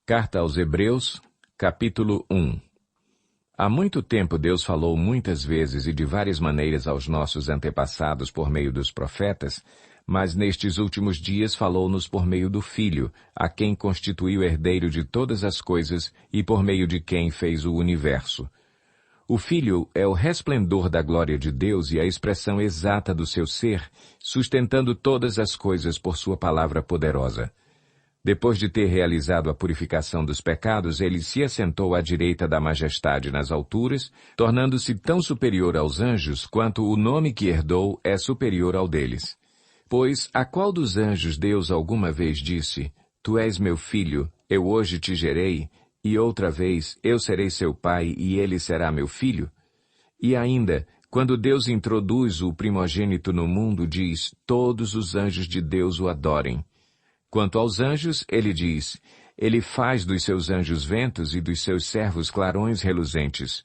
Carta aos Hebreus, capítulo 1. Há muito tempo Deus falou muitas vezes e de várias maneiras aos nossos antepassados por meio dos profetas, mas nestes últimos dias falou-nos por meio do Filho, a quem constituiu herdeiro de todas as coisas e por meio de quem fez o universo. O Filho é o resplendor da glória de Deus e a expressão exata do seu ser, sustentando todas as coisas por sua palavra poderosa. Depois de ter realizado a purificação dos pecados, ele se assentou à direita da majestade nas alturas, tornando-se tão superior aos anjos quanto o nome que herdou é superior ao deles. Pois a qual dos anjos Deus alguma vez disse, Tu és meu filho, eu hoje te gerei, e outra vez eu serei seu pai e ele será meu filho? E ainda, quando Deus introduz o primogênito no mundo, diz, todos os anjos de Deus o adorem. Quanto aos anjos, ele diz, ele faz dos seus anjos ventos e dos seus servos clarões reluzentes.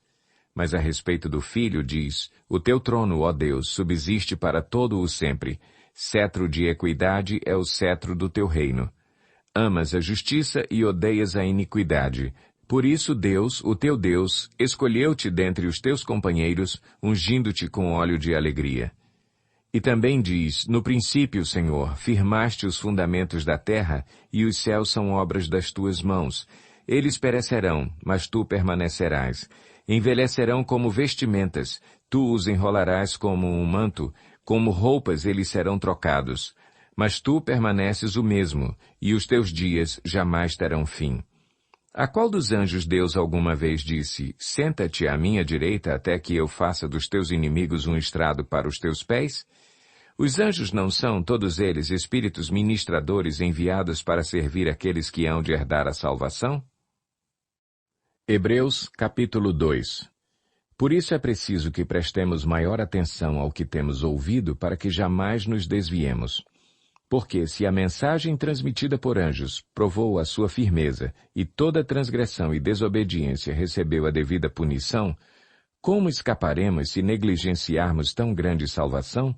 Mas a respeito do Filho diz, o teu trono, ó Deus, subsiste para todo o sempre. Cetro de equidade é o cetro do teu reino. Amas a justiça e odeias a iniquidade. Por isso Deus, o teu Deus, escolheu-te dentre os teus companheiros, ungindo-te com óleo de alegria. E também diz, no princípio, Senhor, firmaste os fundamentos da terra, e os céus são obras das tuas mãos. Eles perecerão, mas tu permanecerás. Envelhecerão como vestimentas, tu os enrolarás como um manto, como roupas eles serão trocados. Mas tu permaneces o mesmo, e os teus dias jamais terão fim. A qual dos anjos Deus alguma vez disse, senta-te à minha direita até que eu faça dos teus inimigos um estrado para os teus pés? Os anjos não são, todos eles, espíritos ministradores enviados para servir aqueles que hão de herdar a salvação? Hebreus, capítulo 2. Por isso é preciso que prestemos maior atenção ao que temos ouvido para que jamais nos desviemos. Porque se a mensagem transmitida por anjos provou a sua firmeza e toda transgressão e desobediência recebeu a devida punição, como escaparemos se negligenciarmos tão grande salvação?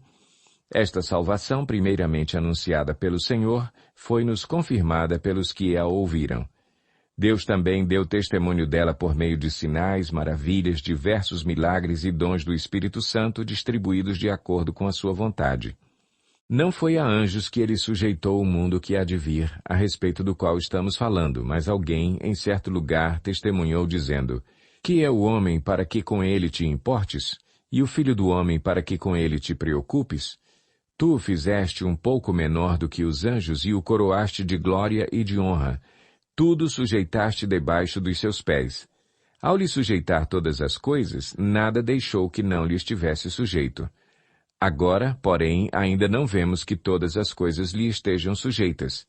Esta salvação, primeiramente anunciada pelo Senhor, foi-nos confirmada pelos que a ouviram. Deus também deu testemunho dela por meio de sinais, maravilhas, diversos milagres e dons do Espírito Santo distribuídos de acordo com a sua vontade. Não foi a anjos que ele sujeitou o mundo que há de vir, a respeito do qual estamos falando, mas alguém, em certo lugar, testemunhou dizendo, Que é o homem para que com ele te importes? E o filho do homem para que com ele te preocupes? Tu o fizeste um pouco menor do que os anjos e o coroaste de glória e de honra. Tudo sujeitaste debaixo dos seus pés. Ao lhe sujeitar todas as coisas, nada deixou que não lhe estivesse sujeito. Agora, porém, ainda não vemos que todas as coisas lhe estejam sujeitas.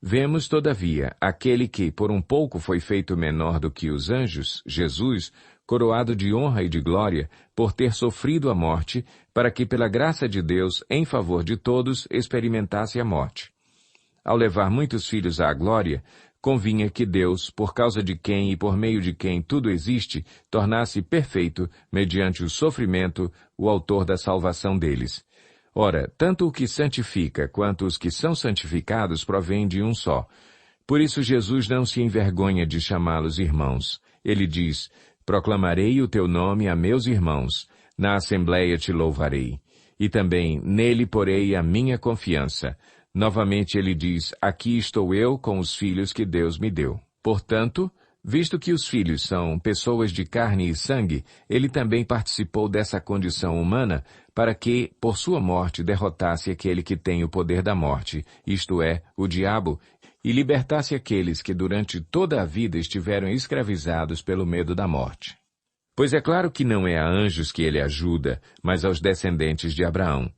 Vemos, todavia, aquele que, por um pouco foi feito menor do que os anjos, Jesus, coroado de honra e de glória, por ter sofrido a morte, para que pela graça de Deus, em favor de todos, experimentasse a morte. Ao levar muitos filhos à glória, convinha que Deus, por causa de quem e por meio de quem tudo existe, tornasse perfeito, mediante o sofrimento, o autor da salvação deles. Ora, tanto o que santifica quanto os que são santificados provêm de um só. Por isso Jesus não se envergonha de chamá-los irmãos. Ele diz, proclamarei o teu nome a meus irmãos, na assembleia te louvarei. E também, nele porei a minha confiança. Novamente ele diz, aqui estou eu com os filhos que Deus me deu. Portanto, visto que os filhos são pessoas de carne e sangue, ele também participou dessa condição humana, para que, por sua morte, derrotasse aquele que tem o poder da morte, isto é, o diabo, e libertasse aqueles que durante toda a vida estiveram escravizados pelo medo da morte. Pois é claro que não é a anjos que ele ajuda, mas aos descendentes de Abraão.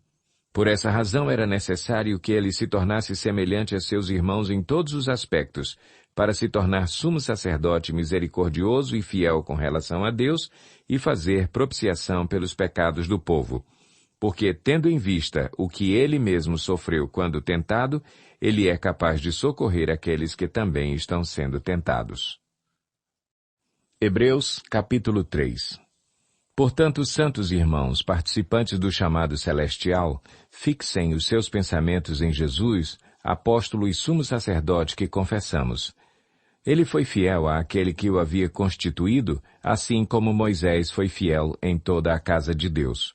Por essa razão era necessário que ele se tornasse semelhante a seus irmãos em todos os aspectos, para se tornar sumo sacerdote misericordioso e fiel com relação a Deus e fazer propiciação pelos pecados do povo. Porque, tendo em vista o que ele mesmo sofreu quando tentado, ele é capaz de socorrer aqueles que também estão sendo tentados. Hebreus, capítulo 3. Portanto, santos irmãos, participantes do chamado celestial, fixem os seus pensamentos em Jesus, apóstolo e sumo sacerdote que confessamos. Ele foi fiel àquele que o havia constituído, assim como Moisés foi fiel em toda a casa de Deus.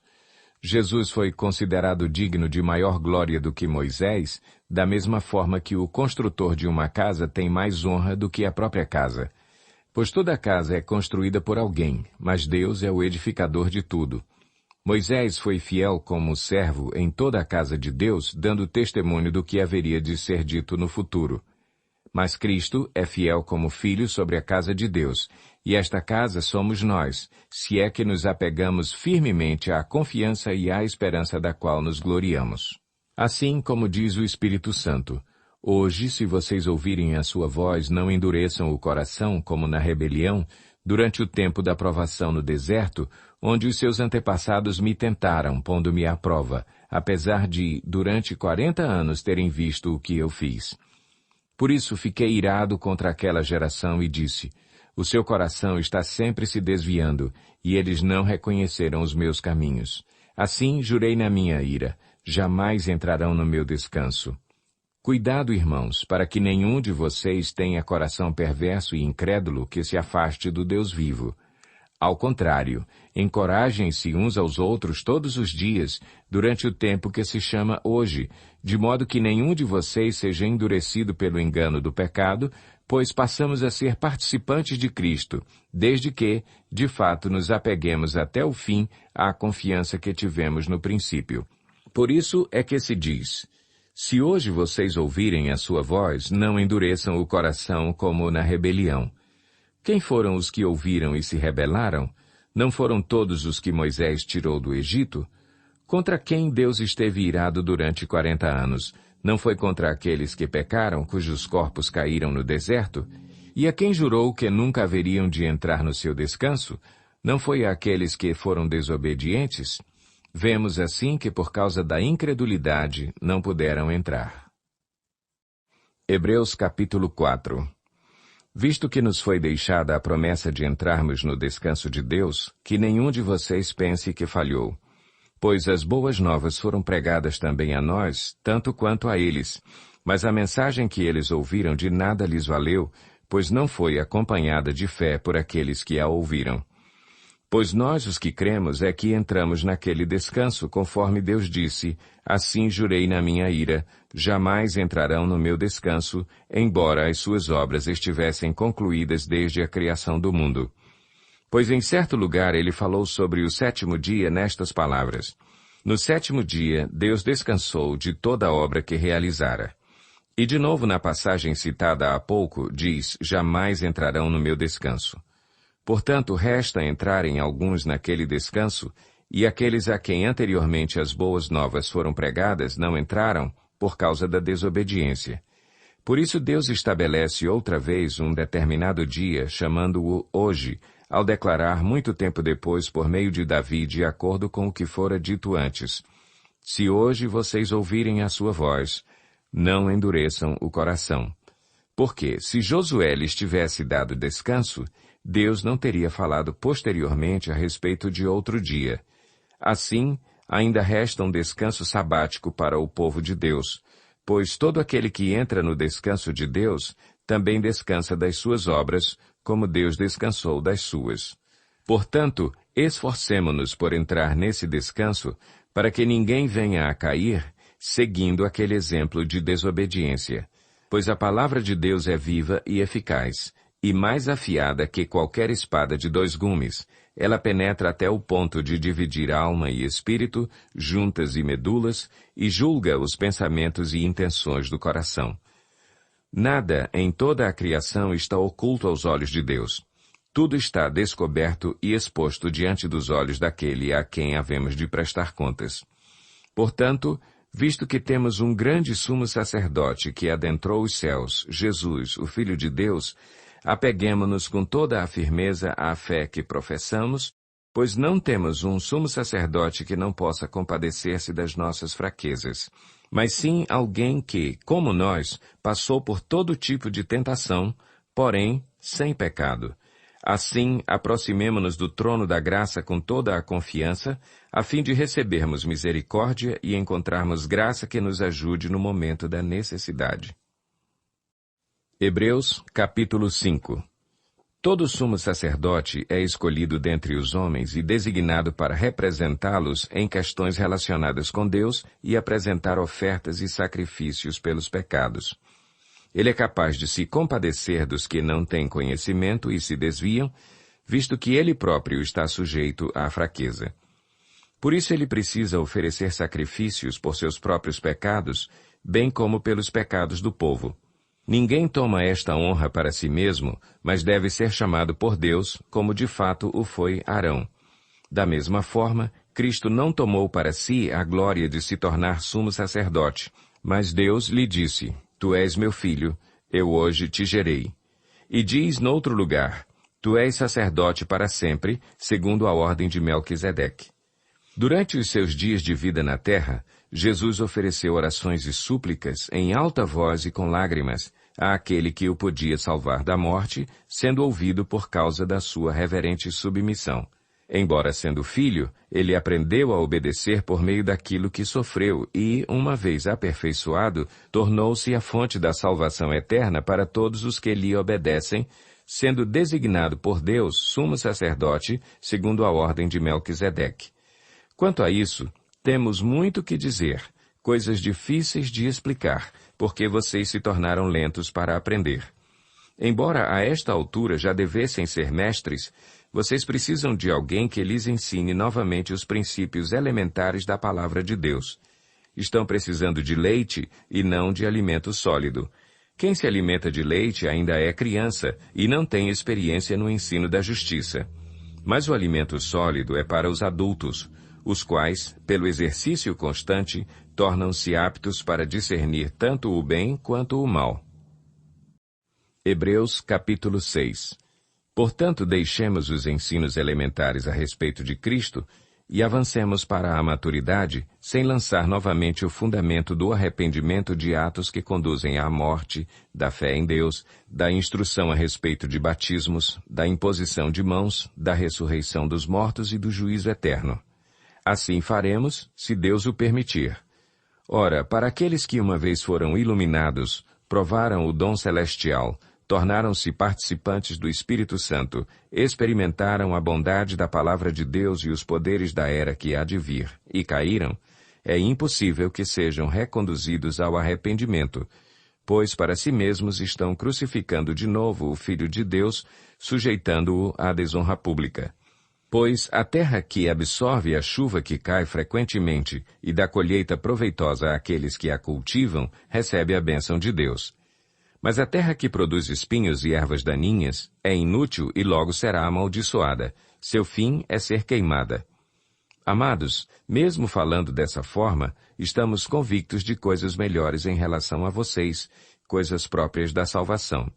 Jesus foi considerado digno de maior glória do que Moisés, da mesma forma que o construtor de uma casa tem mais honra do que a própria casa. Pois toda casa é construída por alguém, mas Deus é o edificador de tudo. Moisés foi fiel como servo em toda a casa de Deus, dando testemunho do que haveria de ser dito no futuro. Mas Cristo é fiel como filho sobre a casa de Deus, e esta casa somos nós, se é que nos apegamos firmemente à confiança e à esperança da qual nos gloriamos. Assim como diz o Espírito Santo, hoje, se vocês ouvirem a sua voz, não endureçam o coração como na rebelião, durante o tempo da provação no deserto, onde os seus antepassados me tentaram, pondo-me à prova, apesar de, durante 40 anos, terem visto o que eu fiz. Por isso fiquei irado contra aquela geração e disse, o seu coração está sempre se desviando, e eles não reconheceram os meus caminhos. Assim jurei na minha ira, jamais entrarão no meu descanso. Cuidado, irmãos, para que nenhum de vocês tenha coração perverso e incrédulo que se afaste do Deus vivo. Ao contrário, encorajem-se uns aos outros todos os dias, durante o tempo que se chama hoje, de modo que nenhum de vocês seja endurecido pelo engano do pecado, pois passamos a ser participantes de Cristo, desde que, de fato, nos apeguemos até o fim à confiança que tivemos no princípio. Por isso é que se diz, se hoje vocês ouvirem a sua voz, não endureçam o coração como na rebelião. Quem foram os que ouviram e se rebelaram? Não foram todos os que Moisés tirou do Egito? Contra quem Deus esteve irado durante 40 anos? Não foi contra aqueles que pecaram, cujos corpos caíram no deserto? E a quem jurou que nunca haveriam de entrar no seu descanso? Não foi àqueles que foram desobedientes? Vemos assim que por causa da incredulidade não puderam entrar. Hebreus capítulo 4. Visto que nos foi deixada a promessa de entrarmos no descanso de Deus, que nenhum de vocês pense que falhou. Pois as boas novas foram pregadas também a nós, tanto quanto a eles. Mas a mensagem que eles ouviram de nada lhes valeu, pois não foi acompanhada de fé por aqueles que a ouviram. Pois nós, os que cremos, é que entramos naquele descanso, conforme Deus disse, assim jurei na minha ira, jamais entrarão no meu descanso, embora as suas obras estivessem concluídas desde a criação do mundo. Pois em certo lugar ele falou sobre o sétimo dia nestas palavras. No sétimo dia, Deus descansou de toda a obra que realizara. E de novo na passagem citada há pouco, diz, jamais entrarão no meu descanso. Portanto, resta entrarem alguns naquele descanso, e aqueles a quem anteriormente as boas novas foram pregadas não entraram por causa da desobediência. Por isso Deus estabelece outra vez um determinado dia, chamando-o hoje, ao declarar muito tempo depois por meio de Davi de acordo com o que fora dito antes. Se hoje vocês ouvirem a sua voz, não endureçam o coração. Porque, se Josué lhes tivesse dado descanso, Deus não teria falado posteriormente a respeito de outro dia. Assim, ainda resta um descanso sabático para o povo de Deus, pois todo aquele que entra no descanso de Deus também descansa das suas obras, como Deus descansou das suas. Portanto, esforcemo-nos por entrar nesse descanso, para que ninguém venha a cair, seguindo aquele exemplo de desobediência. Pois a palavra de Deus é viva e eficaz, e mais afiada que qualquer espada de 2 gumes. Ela penetra até o ponto de dividir alma e espírito, juntas e medulas, e julga os pensamentos e intenções do coração. Nada em toda a criação está oculto aos olhos de Deus. Tudo está descoberto e exposto diante dos olhos daquele a quem havemos de prestar contas. Portanto, visto que temos um grande sumo sacerdote que adentrou os céus, Jesus, o Filho de Deus, apeguemo-nos com toda a firmeza à fé que professamos, pois não temos um sumo sacerdote que não possa compadecer-se das nossas fraquezas, mas sim alguém que, como nós, passou por todo tipo de tentação, porém sem pecado. Assim, aproximemo-nos do trono da graça com toda a confiança, a fim de recebermos misericórdia e encontrarmos graça que nos ajude no momento da necessidade. Hebreus, capítulo 5. Todo sumo sacerdote é escolhido dentre os homens e designado para representá-los em questões relacionadas com Deus e apresentar ofertas e sacrifícios pelos pecados. Ele é capaz de se compadecer dos que não têm conhecimento e se desviam, visto que ele próprio está sujeito à fraqueza. Por isso ele precisa oferecer sacrifícios por seus próprios pecados, bem como pelos pecados do povo. Ninguém toma esta honra para si mesmo, mas deve ser chamado por Deus, como de fato o foi Arão. Da mesma forma, Cristo não tomou para si a glória de se tornar sumo sacerdote, mas Deus lhe disse: Tu és meu filho, eu hoje te gerei. E diz noutro lugar: Tu és sacerdote para sempre, segundo a ordem de Melquisedeque. Durante os seus dias de vida na terra, Jesus ofereceu orações e súplicas em alta voz e com lágrimas àquele que o podia salvar da morte, sendo ouvido por causa da sua reverente submissão. Embora sendo filho, ele aprendeu a obedecer por meio daquilo que sofreu e, uma vez aperfeiçoado, tornou-se a fonte da salvação eterna para todos os que lhe obedecem, sendo designado por Deus sumo sacerdote, segundo a ordem de Melquisedeque. Quanto a isso, temos muito que dizer, coisas difíceis de explicar, porque vocês se tornaram lentos para aprender. Embora a esta altura já devessem ser mestres, vocês precisam de alguém que lhes ensine novamente os princípios elementares da palavra de Deus. Estão precisando de leite e não de alimento sólido. Quem se alimenta de leite ainda é criança e não tem experiência no ensino da justiça. Mas o alimento sólido é para os adultos, os quais, pelo exercício constante, tornam-se aptos para discernir tanto o bem quanto o mal. Hebreus, capítulo 6. Portanto, deixemos os ensinos elementares a respeito de Cristo e avancemos para a maturidade, sem lançar novamente o fundamento do arrependimento de atos que conduzem à morte, da fé em Deus, da instrução a respeito de batismos, da imposição de mãos, da ressurreição dos mortos e do juízo eterno. Assim faremos, se Deus o permitir. Ora, para aqueles que uma vez foram iluminados, provaram o dom celestial, tornaram-se participantes do Espírito Santo, experimentaram a bondade da palavra de Deus e os poderes da era que há de vir, e caíram, é impossível que sejam reconduzidos ao arrependimento, pois para si mesmos estão crucificando de novo o Filho de Deus, sujeitando-o à desonra pública. Pois a terra que absorve a chuva que cai frequentemente e dá colheita proveitosa àqueles que a cultivam, recebe a bênção de Deus. Mas a terra que produz espinhos e ervas daninhas é inútil e logo será amaldiçoada. Seu fim é ser queimada. Amados, mesmo falando dessa forma, estamos convictos de coisas melhores em relação a vocês, coisas próprias da salvação.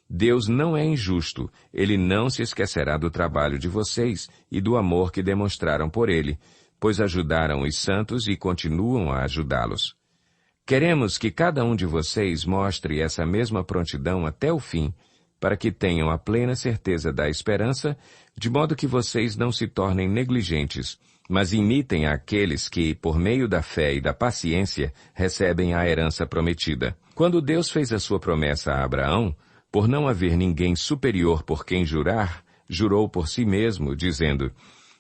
Deus não é injusto, Ele não se esquecerá do trabalho de vocês e do amor que demonstraram por Ele, pois ajudaram os santos e continuam a ajudá-los. Queremos que cada um de vocês mostre essa mesma prontidão até o fim, para que tenham a plena certeza da esperança, de modo que vocês não se tornem negligentes, mas imitem aqueles que, por meio da fé e da paciência, recebem a herança prometida. Quando Deus fez a sua promessa a Abraão, por não haver ninguém superior por quem jurar, jurou por si mesmo, dizendo: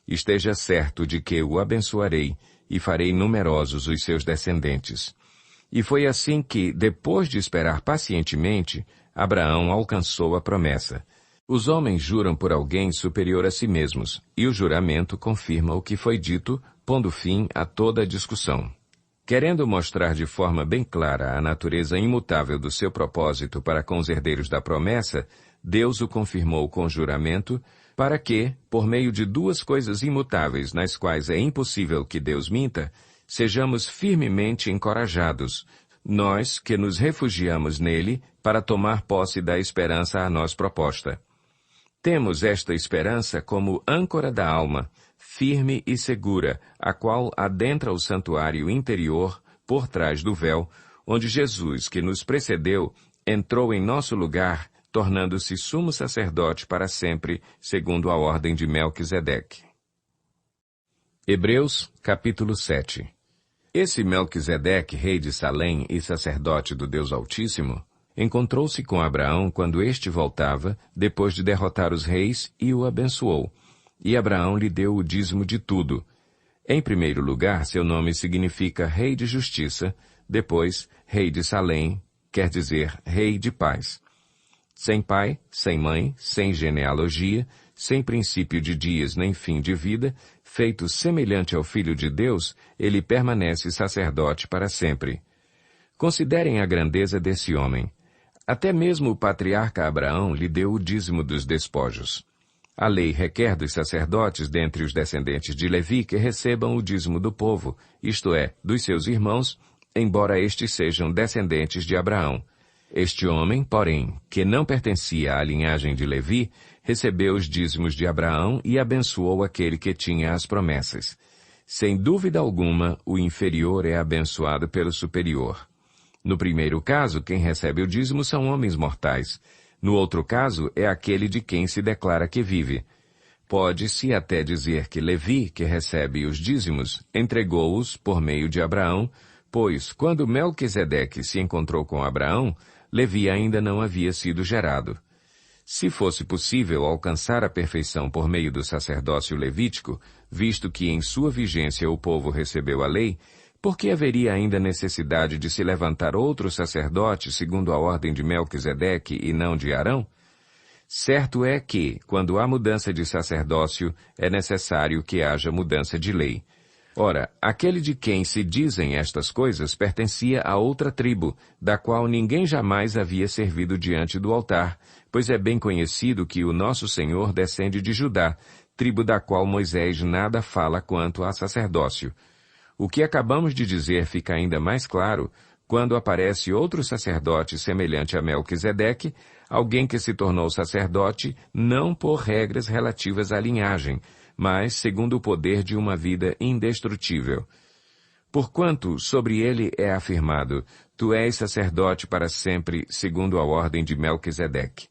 Esteja certo de que o abençoarei e farei numerosos os seus descendentes. E foi assim que, depois de esperar pacientemente, Abraão alcançou a promessa. Os homens juram por alguém superior a si mesmos, e o juramento confirma o que foi dito, pondo fim a toda a discussão. Querendo mostrar de forma bem clara a natureza imutável do seu propósito para com os herdeiros da promessa, Deus o confirmou com juramento, para que, por meio de duas coisas imutáveis nas quais é impossível que Deus minta, sejamos firmemente encorajados, nós que nos refugiamos nele para tomar posse da esperança a nós proposta. Temos esta esperança como âncora da alma, firme e segura, a qual adentra o santuário interior, por trás do véu, onde Jesus, que nos precedeu, entrou em nosso lugar, tornando-se sumo sacerdote para sempre, segundo a ordem de Melquisedeque. Hebreus, capítulo 7. Esse Melquisedeque, rei de Salém e sacerdote do Deus Altíssimo, encontrou-se com Abraão quando este voltava, depois de derrotar os reis, e o abençoou. E Abraão lhe deu o dízimo de tudo. Em primeiro lugar, seu nome significa Rei de Justiça, depois, Rei de Salém, quer dizer Rei de Paz. Sem pai, sem mãe, sem genealogia, sem princípio de dias nem fim de vida, feito semelhante ao Filho de Deus, ele permanece sacerdote para sempre. Considerem a grandeza desse homem. Até mesmo o patriarca Abraão lhe deu o dízimo dos despojos. A lei requer dos sacerdotes dentre os descendentes de Levi que recebam o dízimo do povo, isto é, dos seus irmãos, embora estes sejam descendentes de Abraão. Este homem, porém, que não pertencia à linhagem de Levi, recebeu os dízimos de Abraão e abençoou aquele que tinha as promessas. Sem dúvida alguma, o inferior é abençoado pelo superior. No primeiro caso, quem recebe o dízimo são homens mortais. No outro caso, é aquele de quem se declara que vive. Pode-se até dizer que Levi, que recebe os dízimos, entregou-os por meio de Abraão, pois, quando Melquisedeque se encontrou com Abraão, Levi ainda não havia sido gerado. Se fosse possível alcançar a perfeição por meio do sacerdócio levítico, visto que em sua vigência o povo recebeu a lei, por que haveria ainda necessidade de se levantar outro sacerdote segundo a ordem de Melquisedeque e não de Arão? Certo é que, quando há mudança de sacerdócio, é necessário que haja mudança de lei. Ora, aquele de quem se dizem estas coisas pertencia a outra tribo, da qual ninguém jamais havia servido diante do altar, pois é bem conhecido que o nosso Senhor descende de Judá, tribo da qual Moisés nada fala quanto a sacerdócio. O que acabamos de dizer fica ainda mais claro quando aparece outro sacerdote semelhante a Melquisedeque, alguém que se tornou sacerdote não por regras relativas à linhagem, mas segundo o poder de uma vida indestrutível. Porquanto sobre ele é afirmado, tu és sacerdote para sempre, segundo a ordem de Melquisedeque.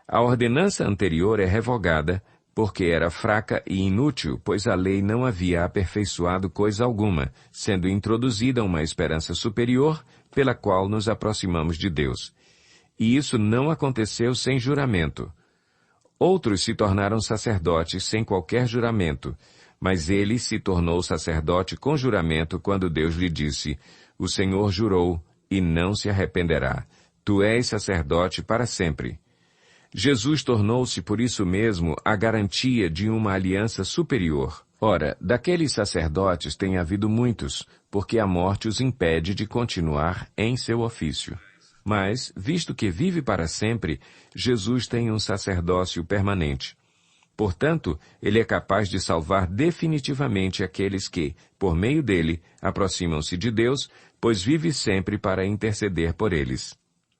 A ordenança anterior é revogada, porque era fraca e inútil, pois a lei não havia aperfeiçoado coisa alguma, sendo introduzida uma esperança superior, pela qual nos aproximamos de Deus. E isso não aconteceu sem juramento. Outros se tornaram sacerdotes sem qualquer juramento, mas ele se tornou sacerdote com juramento quando Deus lhe disse, o Senhor jurou e não se arrependerá. Tu és sacerdote para sempre. Jesus tornou-se por isso mesmo a garantia de uma aliança superior. Ora, daqueles sacerdotes tem havido muitos, porque a morte os impede de continuar em seu ofício. Mas, visto que vive para sempre, Jesus tem um sacerdócio permanente. Portanto, ele é capaz de salvar definitivamente aqueles que, por meio dele, aproximam-se de Deus, pois vive sempre para interceder por eles.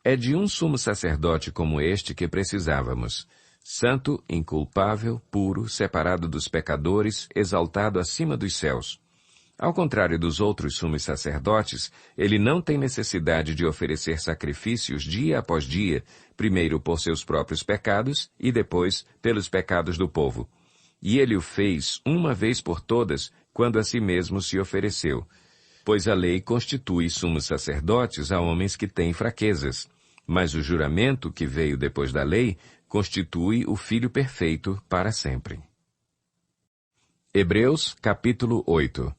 É de um sumo sacerdote como este que precisávamos. Santo, inculpável, puro, separado dos pecadores, exaltado acima dos céus. Ao contrário dos outros sumos sacerdotes, ele não tem necessidade de oferecer sacrifícios dia após dia, primeiro por seus próprios pecados e depois pelos pecados do povo. E ele o fez uma vez por todas, quando a si mesmo se ofereceu. Pois a lei constitui sumos sacerdotes a homens que têm fraquezas, mas o juramento que veio depois da lei constitui o Filho perfeito para sempre. Hebreus, capítulo 8.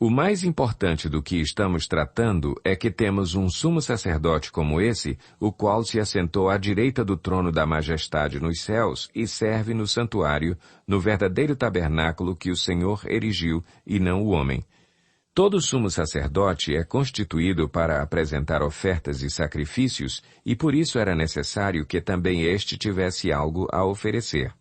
O mais importante do que estamos tratando é que temos um sumo sacerdote como esse, o qual se assentou à direita do trono da majestade nos céus e serve no santuário, no verdadeiro tabernáculo que o Senhor erigiu e não o homem. Todo sumo sacerdote é constituído para apresentar ofertas e sacrifícios, e por isso era necessário que também este tivesse algo a oferecer.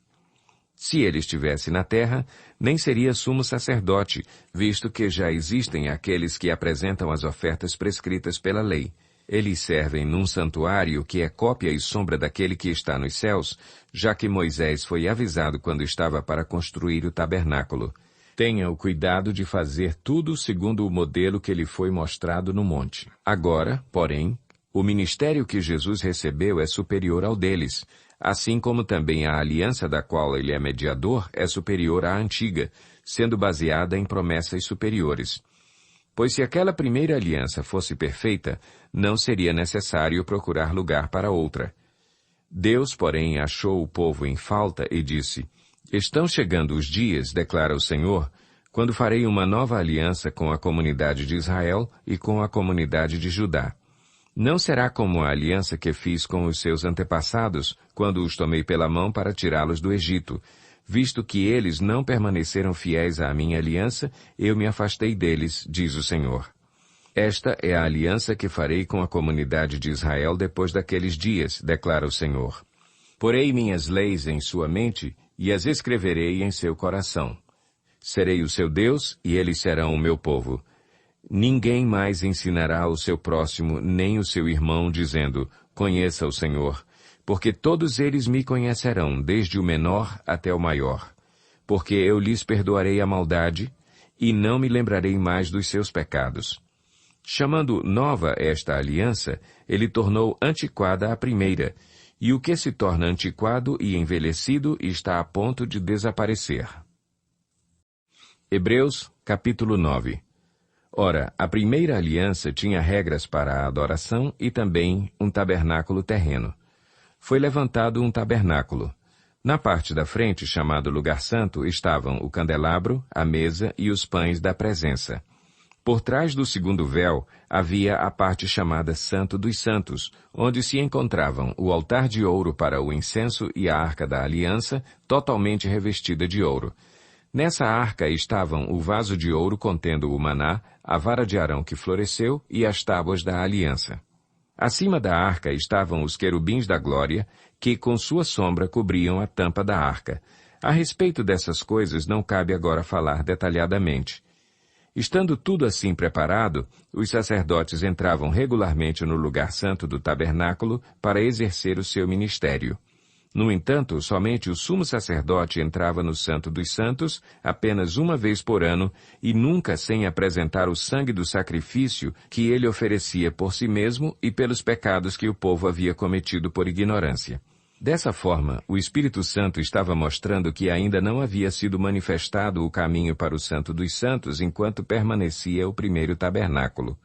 Se ele estivesse na terra, nem seria sumo sacerdote, visto que já existem aqueles que apresentam as ofertas prescritas pela lei. Eles servem num santuário que é cópia e sombra daquele que está nos céus, já que Moisés foi avisado quando estava para construir o tabernáculo. Tenha o cuidado de fazer tudo segundo o modelo que lhe foi mostrado no monte. Agora, porém, o ministério que Jesus recebeu é superior ao deles, assim como também a aliança da qual ele é mediador é superior à antiga, sendo baseada em promessas superiores. Pois se aquela primeira aliança fosse perfeita, não seria necessário procurar lugar para outra. Deus, porém, achou o povo em falta e disse: Estão chegando os dias, declara o Senhor, quando farei uma nova aliança com a comunidade de Israel e com a comunidade de Judá. Não será como a aliança que fiz com os seus antepassados, quando os tomei pela mão para tirá-los do Egito. Visto que eles não permaneceram fiéis à minha aliança, eu me afastei deles, diz o Senhor. Esta é a aliança que farei com a comunidade de Israel depois daqueles dias, declara o Senhor. Porei minhas leis em sua mente e as escreverei em seu coração. Serei o seu Deus e eles serão o meu povo. Ninguém mais ensinará ao seu próximo nem o seu irmão, dizendo: Conheça o Senhor, porque todos eles me conhecerão, desde o menor até o maior. Porque eu lhes perdoarei a maldade e não me lembrarei mais dos seus pecados. Chamando nova esta aliança, ele tornou antiquada a primeira, e o que se torna antiquado e envelhecido está a ponto de desaparecer. Hebreus, capítulo 9. Ora, a primeira aliança tinha regras para a adoração e também um tabernáculo terreno. Foi levantado um tabernáculo. Na parte da frente, chamado Lugar Santo, estavam o candelabro, a mesa e os pães da presença. Por trás do segundo véu havia a parte chamada Santo dos Santos, onde se encontravam o altar de ouro para o incenso e a arca da aliança, totalmente revestida de ouro. Nessa arca estavam o vaso de ouro contendo o maná, a vara de Arão que floresceu e as tábuas da aliança. Acima da arca estavam os querubins da glória, que com sua sombra cobriam a tampa da arca. A respeito dessas coisas não cabe agora falar detalhadamente. Estando tudo assim preparado, os sacerdotes entravam regularmente no lugar santo do tabernáculo para exercer o seu ministério. No entanto, somente o sumo sacerdote entrava no Santo dos Santos apenas uma vez por ano e nunca sem apresentar o sangue do sacrifício que ele oferecia por si mesmo e pelos pecados que o povo havia cometido por ignorância. Dessa forma, o Espírito Santo estava mostrando que ainda não havia sido manifestado o caminho para o Santo dos Santos enquanto permanecia o primeiro tabernáculo.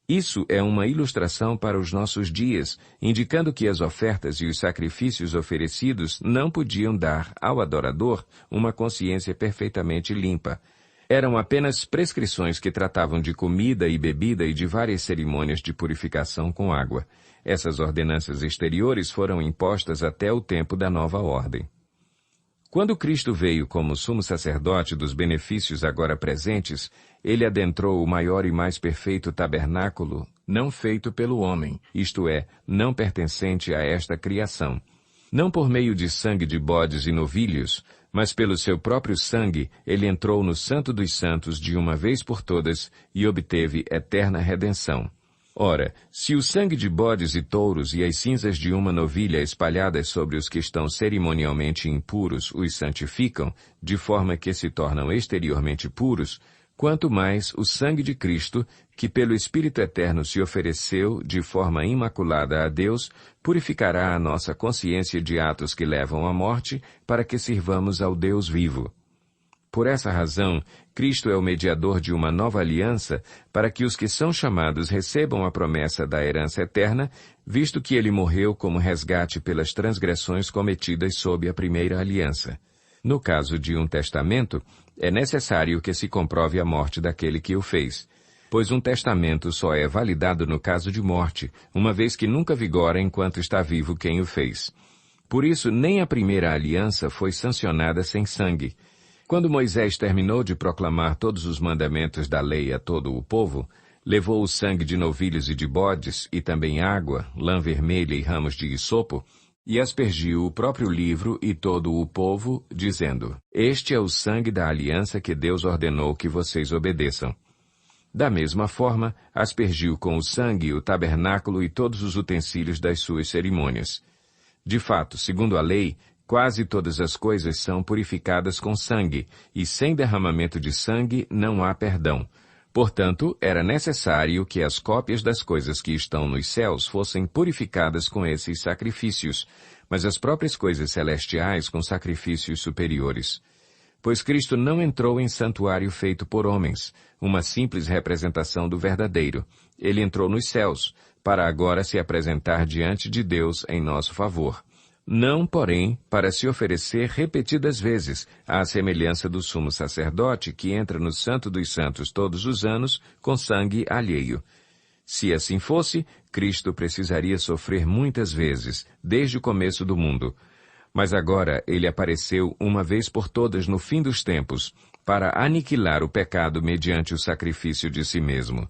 Isso é uma ilustração para os nossos dias, indicando que as ofertas e os sacrifícios oferecidos não podiam dar ao adorador uma consciência perfeitamente limpa. Eram apenas prescrições que tratavam de comida e bebida e de várias cerimônias de purificação com água. Essas ordenanças exteriores foram impostas até o tempo da nova ordem. Quando Cristo veio como sumo sacerdote dos benefícios agora presentes, ele adentrou o maior e mais perfeito tabernáculo, não feito pelo homem, isto é, não pertencente a esta criação. Não por meio de sangue de bodes e novilhos, mas pelo seu próprio sangue, ele entrou no Santo dos Santos de uma vez por todas e obteve eterna redenção. Ora, se o sangue de bodes e touros e as cinzas de uma novilha espalhadas sobre os que estão cerimonialmente impuros os santificam, de forma que se tornam exteriormente puros, quanto mais o sangue de Cristo, que pelo Espírito Eterno se ofereceu de forma imaculada a Deus, purificará a nossa consciência de atos que levam à morte, para que sirvamos ao Deus vivo. Por essa razão, Cristo é o mediador de uma nova aliança para que os que são chamados recebam a promessa da herança eterna, visto que ele morreu como resgate pelas transgressões cometidas sob a primeira aliança. No caso de um testamento, é necessário que se comprove a morte daquele que o fez, pois um testamento só é validado no caso de morte, uma vez que nunca vigora enquanto está vivo quem o fez. Por isso, nem a primeira aliança foi sancionada sem sangue. Quando Moisés terminou de proclamar todos os mandamentos da lei a todo o povo, levou o sangue de novilhos e de bodes, e também água, lã vermelha e ramos de hisopo, e aspergiu o próprio livro e todo o povo, dizendo: Este é o sangue da aliança que Deus ordenou que vocês obedeçam. Da mesma forma, aspergiu com o sangue o tabernáculo e todos os utensílios das suas cerimônias. De fato, segundo a lei, quase todas as coisas são purificadas com sangue, e sem derramamento de sangue não há perdão. Portanto, era necessário que as cópias das coisas que estão nos céus fossem purificadas com esses sacrifícios, mas as próprias coisas celestiais com sacrifícios superiores. Pois Cristo não entrou em santuário feito por homens, uma simples representação do verdadeiro. Ele entrou nos céus, para agora se apresentar diante de Deus em nosso favor. Não, porém, para se oferecer repetidas vezes, à semelhança do sumo sacerdote que entra no Santo dos Santos todos os anos com sangue alheio. Se assim fosse, Cristo precisaria sofrer muitas vezes, desde o começo do mundo. Mas agora ele apareceu uma vez por todas no fim dos tempos, para aniquilar o pecado mediante o sacrifício de si mesmo.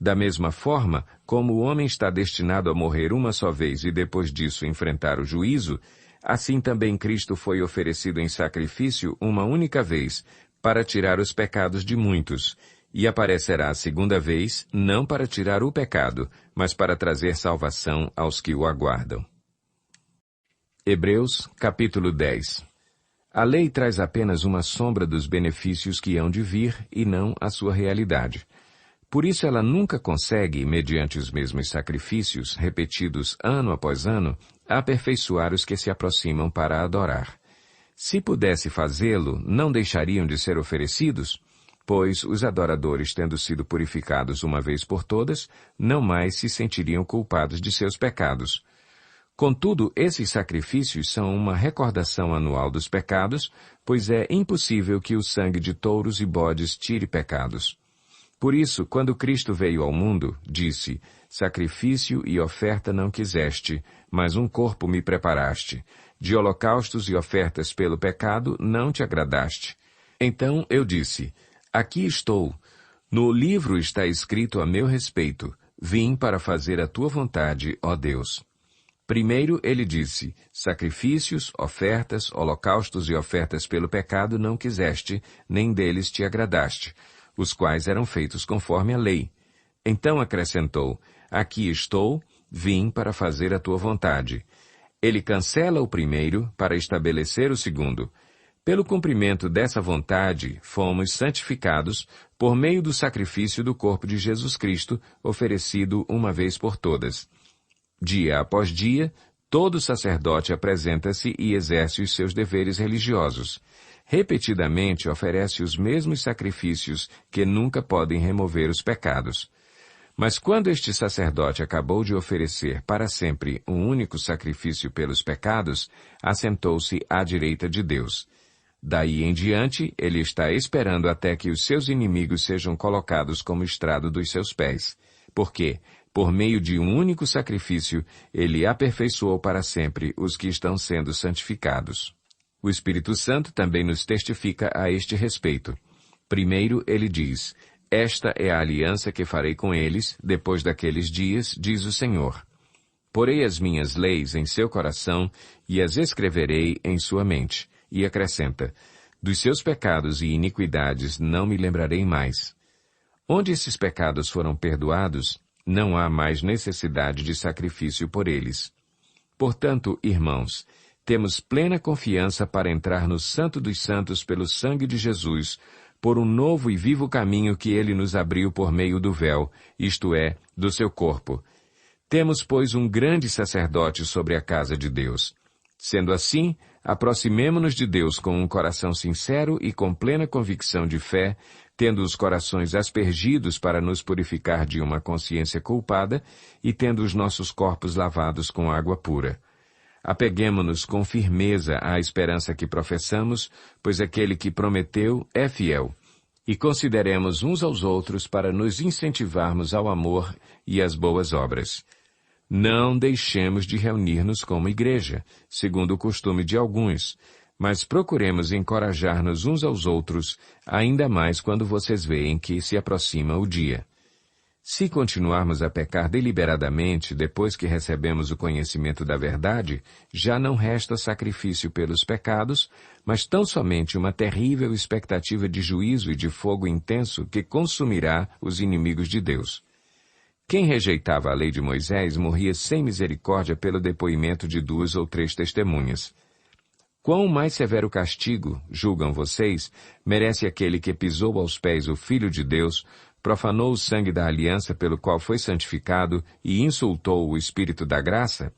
Da mesma forma, como o homem está destinado a morrer uma só vez e depois disso enfrentar o juízo, assim também Cristo foi oferecido em sacrifício uma única vez, para tirar os pecados de muitos, e aparecerá a segunda vez, não para tirar o pecado, mas para trazer salvação aos que o aguardam. Hebreus, capítulo 10. A lei traz apenas uma sombra dos benefícios que hão de vir e não a sua realidade. Por isso ela nunca consegue, mediante os mesmos sacrifícios, repetidos ano após ano, aperfeiçoar os que se aproximam para adorar. Se pudesse fazê-lo, não deixariam de ser oferecidos? Pois os adoradores, tendo sido purificados uma vez por todas, não mais se sentiriam culpados de seus pecados. Contudo, esses sacrifícios são uma recordação anual dos pecados, pois é impossível que o sangue de touros e bodes tire pecados. Por isso, quando Cristo veio ao mundo, disse, sacrifício e oferta não quiseste, mas um corpo me preparaste. De holocaustos e ofertas pelo pecado não te agradaste. Então eu disse, aqui estou. No livro está escrito a meu respeito, vim para fazer a tua vontade, ó Deus. Primeiro ele disse, sacrifícios, ofertas, holocaustos e ofertas pelo pecado não quiseste, nem deles te agradaste, os quais eram feitos conforme a lei. Então acrescentou, aqui estou, vim para fazer a tua vontade. Ele cancela o primeiro para estabelecer o segundo. Pelo cumprimento dessa vontade, fomos santificados por meio do sacrifício do corpo de Jesus Cristo, oferecido uma vez por todas. Dia após dia, todo sacerdote apresenta-se e exerce os seus deveres religiosos. Repetidamente oferece os mesmos sacrifícios que nunca podem remover os pecados. Mas quando este sacerdote acabou de oferecer para sempre um único sacrifício pelos pecados, assentou-se à direita de Deus. Daí em diante, ele está esperando até que os seus inimigos sejam colocados como estrado dos seus pés. Porque, por meio de um único sacrifício, ele aperfeiçoou para sempre os que estão sendo santificados. O Espírito Santo também nos testifica a este respeito. Primeiro, ele diz, esta é a aliança que farei com eles, depois daqueles dias, diz o Senhor. Porei as minhas leis em seu coração e as escreverei em sua mente. E acrescenta, dos seus pecados e iniquidades não me lembrarei mais. Onde esses pecados foram perdoados, não há mais necessidade de sacrifício por eles. Portanto, irmãos, temos plena confiança para entrar no Santo dos Santos pelo sangue de Jesus, por um novo e vivo caminho que ele nos abriu por meio do véu, isto é, do seu corpo. Temos, pois, um grande sacerdote sobre a casa de Deus. Sendo assim, aproximemo-nos de Deus com um coração sincero e com plena convicção de fé, tendo os corações aspergidos para nos purificar de uma consciência culpada e tendo os nossos corpos lavados com água pura. Apeguemo-nos com firmeza à esperança que professamos, pois aquele que prometeu é fiel. E consideremos uns aos outros para nos incentivarmos ao amor e às boas obras. Não deixemos de reunir-nos como igreja, segundo o costume de alguns, mas procuremos encorajar-nos uns aos outros, ainda mais quando vocês veem que se aproxima o dia. Se continuarmos a pecar deliberadamente depois que recebemos o conhecimento da verdade, já não resta sacrifício pelos pecados, mas tão somente uma terrível expectativa de juízo e de fogo intenso que consumirá os inimigos de Deus. Quem rejeitava a lei de Moisés morria sem misericórdia pelo depoimento de 2 ou 3 testemunhas. Quão mais severo castigo, julgam vocês, merece aquele que pisou aos pés o Filho de Deus, profanou o sangue da aliança pelo qual foi santificado e insultou o Espírito da graça?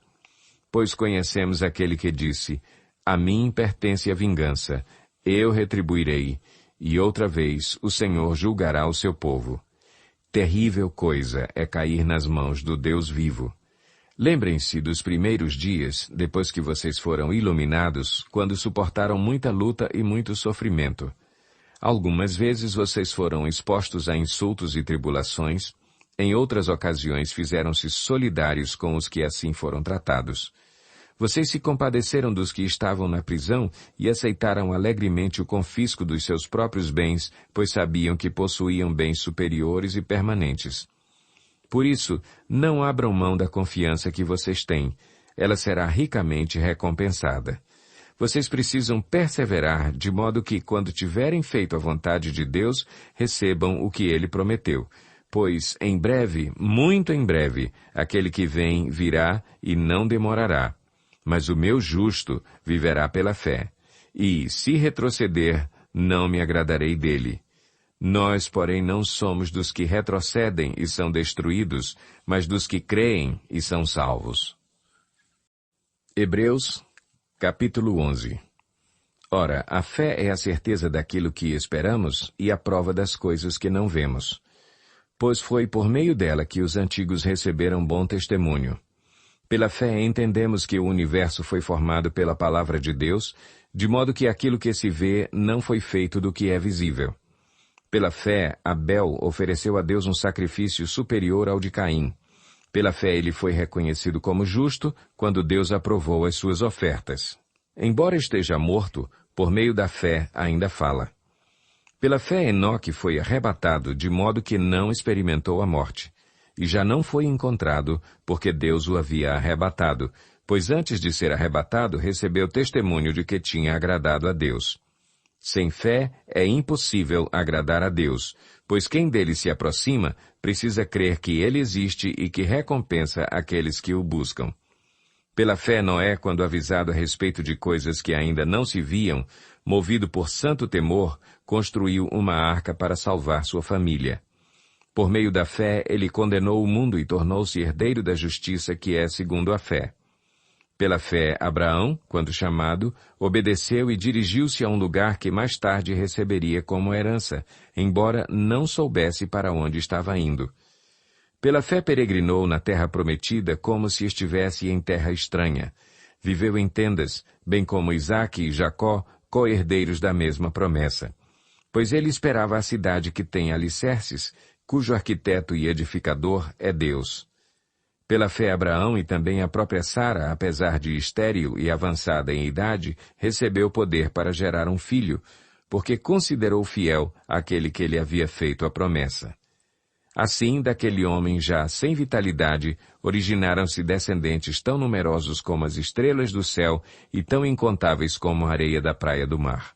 Pois conhecemos aquele que disse, a mim pertence a vingança, Eu retribuirei, e outra vez o Senhor julgará o seu povo. Terrível coisa é cair nas mãos do Deus vivo. Lembrem-se dos primeiros dias, depois que vocês foram iluminados, quando suportaram muita luta e muito sofrimento. Algumas vezes vocês foram expostos a insultos e tribulações, em outras ocasiões fizeram-se solidários com os que assim foram tratados. Vocês se compadeceram dos que estavam na prisão e aceitaram alegremente o confisco dos seus próprios bens, pois sabiam que possuíam bens superiores e permanentes. Por isso, não abram mão da confiança que vocês têm. Ela será ricamente recompensada. Vocês precisam perseverar, de modo que, quando tiverem feito a vontade de Deus, recebam o que Ele prometeu. Pois, em breve, muito em breve, aquele que vem virá e não demorará. Mas o meu justo viverá pela fé. E, se retroceder, não me agradarei dele. Nós, porém, não somos dos que retrocedem e são destruídos, mas dos que creem e são salvos. Hebreus, capítulo 11. Ora, a fé é a certeza daquilo que esperamos e a prova das coisas que não vemos. Pois foi por meio dela que os antigos receberam bom testemunho. Pela fé entendemos que o universo foi formado pela palavra de Deus, de modo que aquilo que se vê não foi feito do que é visível. Pela fé, Abel ofereceu a Deus um sacrifício superior ao de Caim. Pela fé ele foi reconhecido como justo quando Deus aprovou as suas ofertas. Embora esteja morto, por meio da fé ainda fala. Pela fé Enoque foi arrebatado de modo que não experimentou a morte. E já não foi encontrado, porque Deus o havia arrebatado, pois antes de ser arrebatado recebeu testemunho de que tinha agradado a Deus. Sem fé é impossível agradar a Deus, pois quem dele se aproxima precisa crer que ele existe e que recompensa aqueles que o buscam. Pela fé Noé, quando avisado a respeito de coisas que ainda não se viam, movido por santo temor, construiu uma arca para salvar sua família. Por meio da fé, ele condenou o mundo e tornou-se herdeiro da justiça que é segundo a fé. Pela fé, Abraão, quando chamado, obedeceu e dirigiu-se a um lugar que mais tarde receberia como herança, embora não soubesse para onde estava indo. Pela fé peregrinou na terra prometida como se estivesse em terra estranha. Viveu em tendas, bem como Isaque e Jacó, co-herdeiros da mesma promessa. Pois ele esperava a cidade que tem alicerces, cujo arquiteto e edificador é Deus. Pela fé Abraão e também a própria Sara, apesar de estéril e avançada em idade, recebeu poder para gerar um filho, porque considerou fiel aquele que lhe havia feito a promessa. Assim, daquele homem já sem vitalidade, originaram-se descendentes tão numerosos como as estrelas do céu e tão incontáveis como a areia da praia do mar.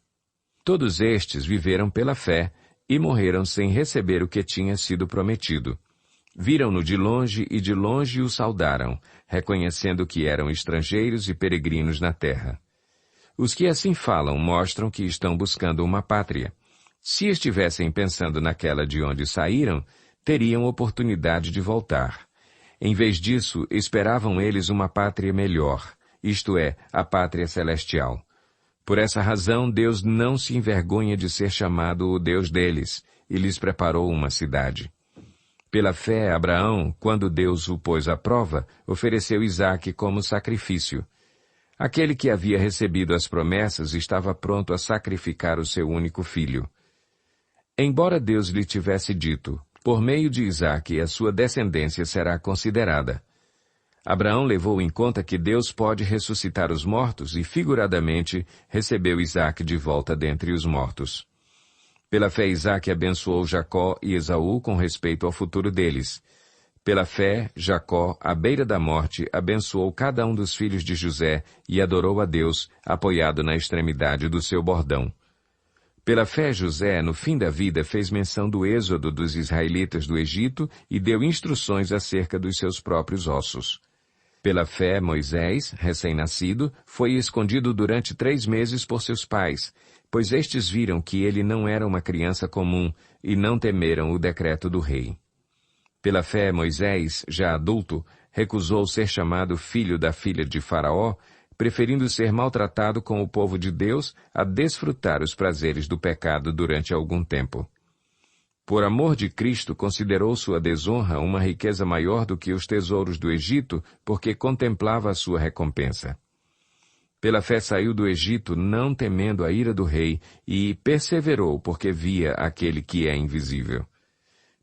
Todos estes viveram pela fé e morreram sem receber o que tinha sido prometido. Viram-no de longe o saudaram, reconhecendo que eram estrangeiros e peregrinos na terra. Os que assim falam mostram que estão buscando uma pátria. Se estivessem pensando naquela de onde saíram, teriam oportunidade de voltar. Em vez disso, esperavam eles uma pátria melhor, isto é, a pátria celestial. Por essa razão, Deus não se envergonha de ser chamado o Deus deles, e lhes preparou uma cidade. Pela fé, Abraão, quando Deus o pôs à prova, ofereceu Isaque como sacrifício. Aquele que havia recebido as promessas estava pronto a sacrificar o seu único filho. Embora Deus lhe tivesse dito, por meio de Isaque a sua descendência será considerada. Abraão levou em conta que Deus pode ressuscitar os mortos e, figuradamente, recebeu Isaque de volta dentre os mortos. Pela fé, Isaque abençoou Jacó e Esaú com respeito ao futuro deles. Pela fé, Jacó, à beira da morte, abençoou cada um dos filhos de José e adorou a Deus, apoiado na extremidade do seu bordão. Pela fé, José, no fim da vida, fez menção do êxodo dos israelitas do Egito e deu instruções acerca dos seus próprios ossos. Pela fé, Moisés, recém-nascido, foi escondido durante 3 meses por seus pais, pois estes viram que ele não era uma criança comum e não temeram o decreto do rei. Pela fé, Moisés, já adulto, recusou ser chamado filho da filha de Faraó, preferindo ser maltratado com o povo de Deus a desfrutar os prazeres do pecado durante algum tempo. Por amor de Cristo, considerou sua desonra uma riqueza maior do que os tesouros do Egito, porque contemplava a sua recompensa. Pela fé saiu do Egito, não temendo a ira do rei, e perseverou porque via aquele que é invisível.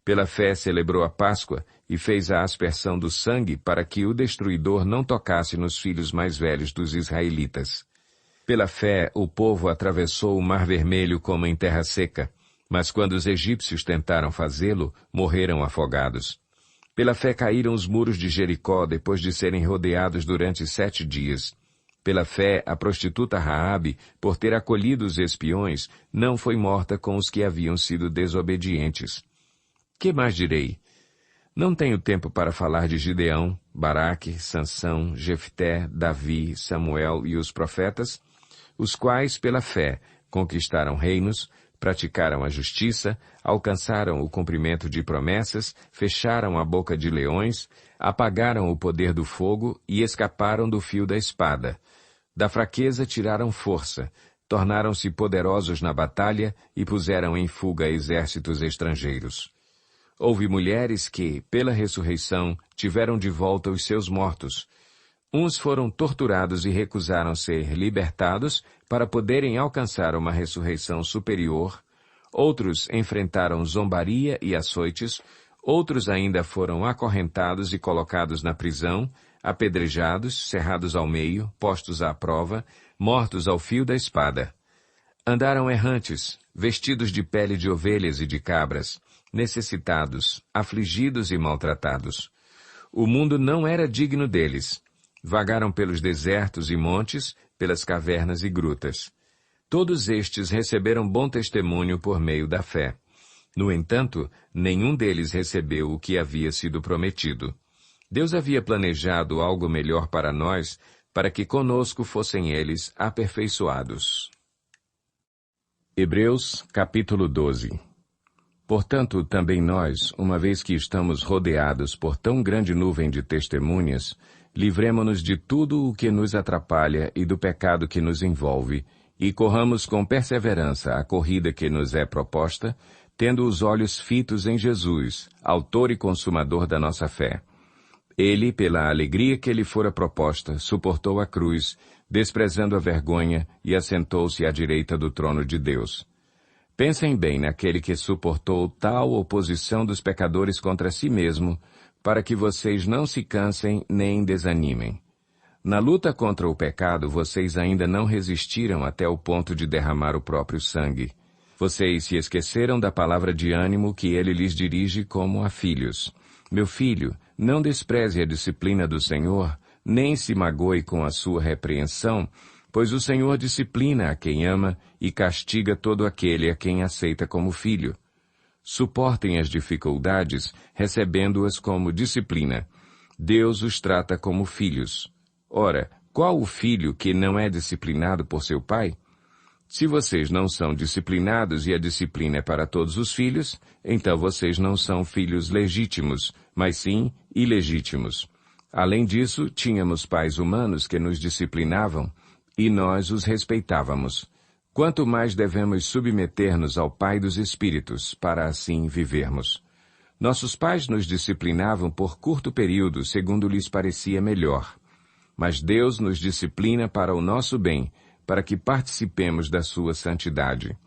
Pela fé celebrou a Páscoa e fez a aspersão do sangue para que o destruidor não tocasse nos filhos mais velhos dos israelitas. Pela fé o povo atravessou o Mar Vermelho como em terra seca, mas quando os egípcios tentaram fazê-lo, morreram afogados. Pela fé caíram os muros de Jericó depois de serem rodeados durante 7 dias. Pela fé, a prostituta Raabe, por ter acolhido os espiões, não foi morta com os que haviam sido desobedientes. Que mais direi? Não tenho tempo para falar de Gideão, Baraque, Sansão, Jefté, Davi, Samuel e os profetas, os quais, pela fé, conquistaram reinos, praticaram a justiça, alcançaram o cumprimento de promessas, fecharam a boca de leões, apagaram o poder do fogo e escaparam do fio da espada. Da fraqueza tiraram força, tornaram-se poderosos na batalha e puseram em fuga exércitos estrangeiros. Houve mulheres que, pela ressurreição, tiveram de volta os seus mortos. Uns foram torturados e recusaram ser libertados para poderem alcançar uma ressurreição superior. Outros enfrentaram zombaria e açoites. Outros ainda foram acorrentados e colocados na prisão, apedrejados, cerrados ao meio, postos à prova, mortos ao fio da espada. Andaram errantes, vestidos de pele de ovelhas e de cabras, necessitados, afligidos e maltratados. O mundo não era digno deles. Vagaram pelos desertos e montes, pelas cavernas e grutas. Todos estes receberam bom testemunho por meio da fé. No entanto, nenhum deles recebeu o que havia sido prometido. Deus havia planejado algo melhor para nós, para que conosco fossem eles aperfeiçoados. Hebreus, capítulo 12. Portanto, também nós, uma vez que estamos rodeados por tão grande nuvem de testemunhas, livremo-nos de tudo o que nos atrapalha e do pecado que nos envolve, e corramos com perseverança a corrida que nos é proposta, tendo os olhos fitos em Jesus, autor e consumador da nossa fé. Ele, pela alegria que lhe fora proposta, suportou a cruz, desprezando a vergonha, e assentou-se à direita do trono de Deus. Pensem bem naquele que suportou tal oposição dos pecadores contra si mesmo, para que vocês não se cansem nem desanimem. Na luta contra o pecado, vocês ainda não resistiram até o ponto de derramar o próprio sangue. Vocês se esqueceram da palavra de ânimo que ele lhes dirige como a filhos. Meu filho, não despreze a disciplina do Senhor, nem se magoe com a sua repreensão, pois o Senhor disciplina a quem ama e castiga todo aquele a quem aceita como filho. Suportem as dificuldades, recebendo-as como disciplina. Deus os trata como filhos. Ora, qual o filho que não é disciplinado por seu pai? Se vocês não são disciplinados e a disciplina é para todos os filhos, então vocês não são filhos legítimos, mas sim ilegítimos. Além disso, tínhamos pais humanos que nos disciplinavam, e nós os respeitávamos. Quanto mais devemos submeter-nos ao Pai dos Espíritos, para assim vivermos. Nossos pais nos disciplinavam por curto período, segundo lhes parecia melhor. Mas Deus nos disciplina para o nosso bem, para que participemos da sua santidade.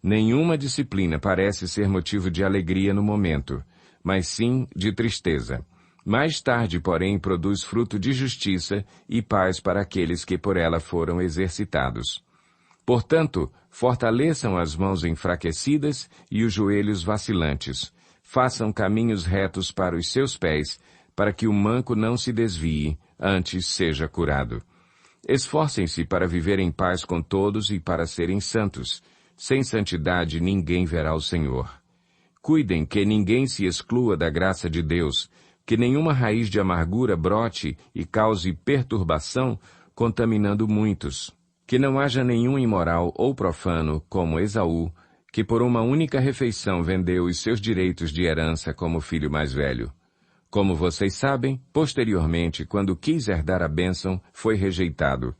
Nenhuma disciplina parece ser motivo de alegria no momento, mas sim de tristeza. Mais tarde, porém, produz fruto de justiça e paz para aqueles que por ela foram exercitados. Portanto, fortaleçam as mãos enfraquecidas e os joelhos vacilantes. Façam caminhos retos para os seus pés, para que o manco não se desvie, antes seja curado. Esforcem-se para viver em paz com todos e para serem santos. Sem santidade ninguém verá o Senhor. Cuidem que ninguém se exclua da graça de Deus, que nenhuma raiz de amargura brote e cause perturbação, contaminando muitos. Que não haja nenhum imoral ou profano, como Esaú, que por uma única refeição vendeu os seus direitos de herança como filho mais velho. Como vocês sabem, posteriormente, quando quis herdar a bênção, foi rejeitado,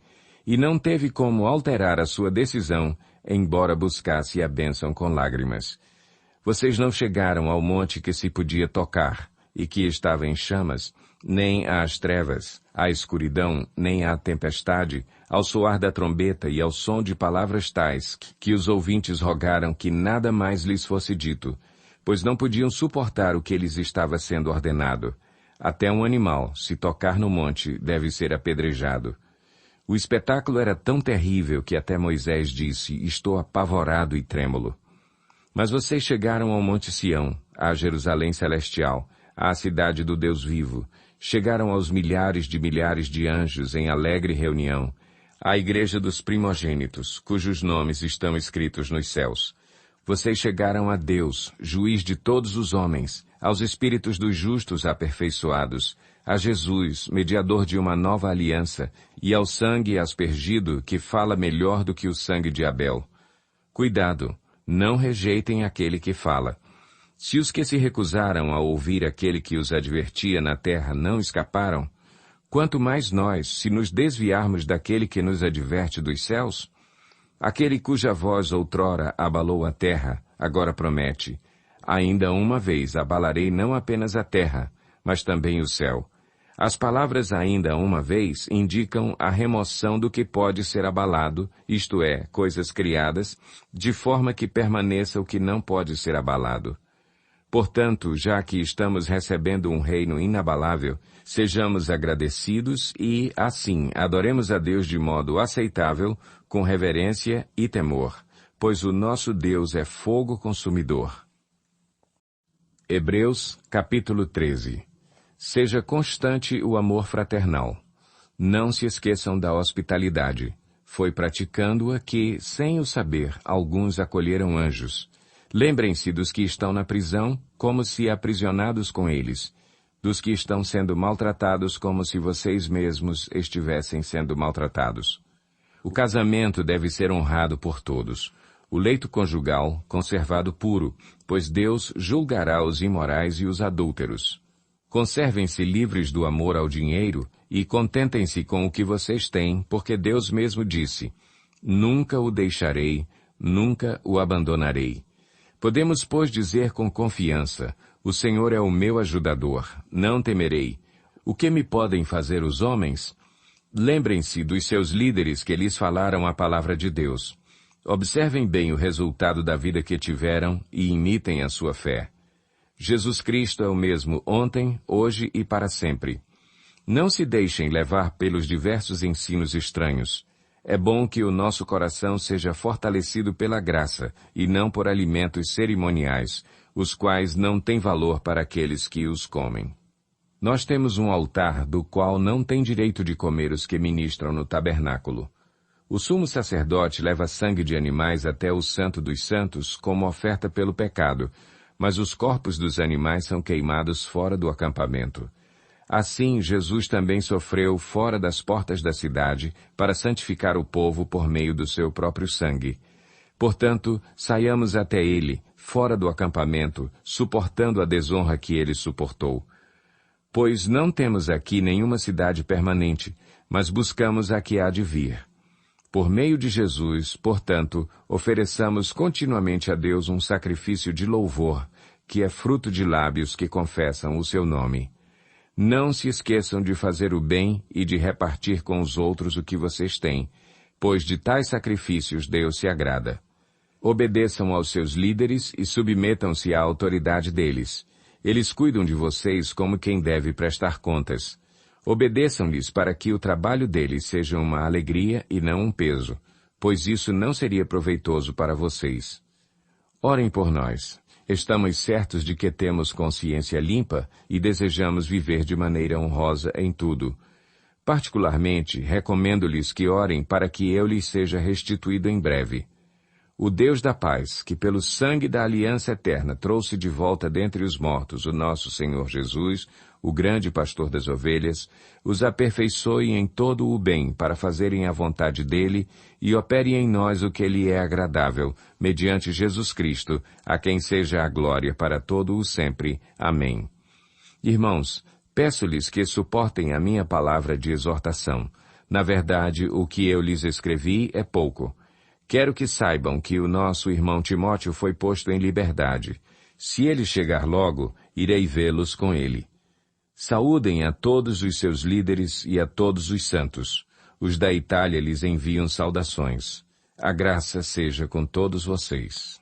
e não teve como alterar a sua decisão, embora buscasse a bênção com lágrimas. Vocês não chegaram ao monte que se podia tocar, e que estava em chamas, nem às trevas, à escuridão, nem à tempestade, ao soar da trombeta e ao som de palavras tais, que os ouvintes rogaram que nada mais lhes fosse dito, pois não podiam suportar o que lhes estava sendo ordenado. Até um animal, se tocar no monte, deve ser apedrejado. O espetáculo era tão terrível que até Moisés disse: estou apavorado e trêmulo. Mas vocês chegaram ao Monte Sião, à Jerusalém celestial, à cidade do Deus vivo. Chegaram aos milhares de anjos em alegre reunião, à igreja dos primogênitos, cujos nomes estão escritos nos céus. Vocês chegaram a Deus, juiz de todos os homens, aos espíritos dos justos aperfeiçoados, a Jesus, mediador de uma nova aliança, e ao sangue aspergido, que fala melhor do que o sangue de Abel. Cuidado, não rejeitem aquele que fala. Se os que se recusaram a ouvir aquele que os advertia na terra não escaparam, quanto mais nós, se nos desviarmos daquele que nos adverte dos céus? Aquele cuja voz outrora abalou a terra, agora promete: ainda uma vez abalarei não apenas a terra, mas também o céu. As palavras ainda uma vez indicam a remoção do que pode ser abalado, isto é, coisas criadas, de forma que permaneça o que não pode ser abalado. Portanto, já que estamos recebendo um reino inabalável, sejamos agradecidos e, assim, adoremos a Deus de modo aceitável, com reverência e temor, pois o nosso Deus é fogo consumidor. Hebreus, capítulo 13. Seja constante o amor fraternal. Não se esqueçam da hospitalidade. Foi praticando-a que, sem o saber, alguns acolheram anjos. Lembrem-se dos que estão na prisão, como se aprisionados com eles, dos que estão sendo maltratados como se vocês mesmos estivessem sendo maltratados. O casamento deve ser honrado por todos. O leito conjugal, conservado puro, pois Deus julgará os imorais e os adúlteros. Conservem-se livres do amor ao dinheiro e contentem-se com o que vocês têm, porque Deus mesmo disse: nunca o deixarei, nunca o abandonarei. Podemos, pois, dizer com confiança: o Senhor é o meu ajudador, não temerei. O que me podem fazer os homens? Lembrem-se dos seus líderes que lhes falaram a palavra de Deus. Observem bem o resultado da vida que tiveram e imitem a sua fé. Jesus Cristo é o mesmo ontem, hoje e para sempre. Não se deixem levar pelos diversos ensinos estranhos. É bom que o nosso coração seja fortalecido pela graça e não por alimentos cerimoniais, os quais não têm valor para aqueles que os comem. Nós temos um altar do qual não tem direito de comer os que ministram no tabernáculo. O sumo sacerdote leva sangue de animais até o Santo dos Santos como oferta pelo pecado, mas os corpos dos animais são queimados fora do acampamento. Assim, Jesus também sofreu fora das portas da cidade para santificar o povo por meio do seu próprio sangue. Portanto, saiamos até ele, fora do acampamento, suportando a desonra que ele suportou. Pois não temos aqui nenhuma cidade permanente, mas buscamos a que há de vir. Por meio de Jesus, portanto, ofereçamos continuamente a Deus um sacrifício de louvor, que é fruto de lábios que confessam o seu nome. Não se esqueçam de fazer o bem e de repartir com os outros o que vocês têm, pois de tais sacrifícios Deus se agrada. Obedeçam aos seus líderes e submetam-se à autoridade deles. Eles cuidam de vocês como quem deve prestar contas. Obedeçam-lhes para que o trabalho deles seja uma alegria e não um peso, pois isso não seria proveitoso para vocês. Orem por nós. Estamos certos de que temos consciência limpa e desejamos viver de maneira honrosa em tudo. Particularmente, recomendo-lhes que orem para que eu lhes seja restituído em breve. O Deus da paz, que pelo sangue da aliança eterna trouxe de volta dentre os mortos o nosso Senhor Jesus, o grande pastor das ovelhas, os aperfeiçoe em todo o bem para fazerem a vontade dele e opere em nós o que lhe é agradável, mediante Jesus Cristo, a quem seja a glória para todo o sempre. Amém. Irmãos, peço-lhes que suportem a minha palavra de exortação. Na verdade, o que eu lhes escrevi é pouco. Quero que saibam que o nosso irmão Timóteo foi posto em liberdade. Se ele chegar logo, irei vê-los com ele. Saúdem a todos os seus líderes e a todos os santos. Os da Itália lhes enviam saudações. A graça seja com todos vocês.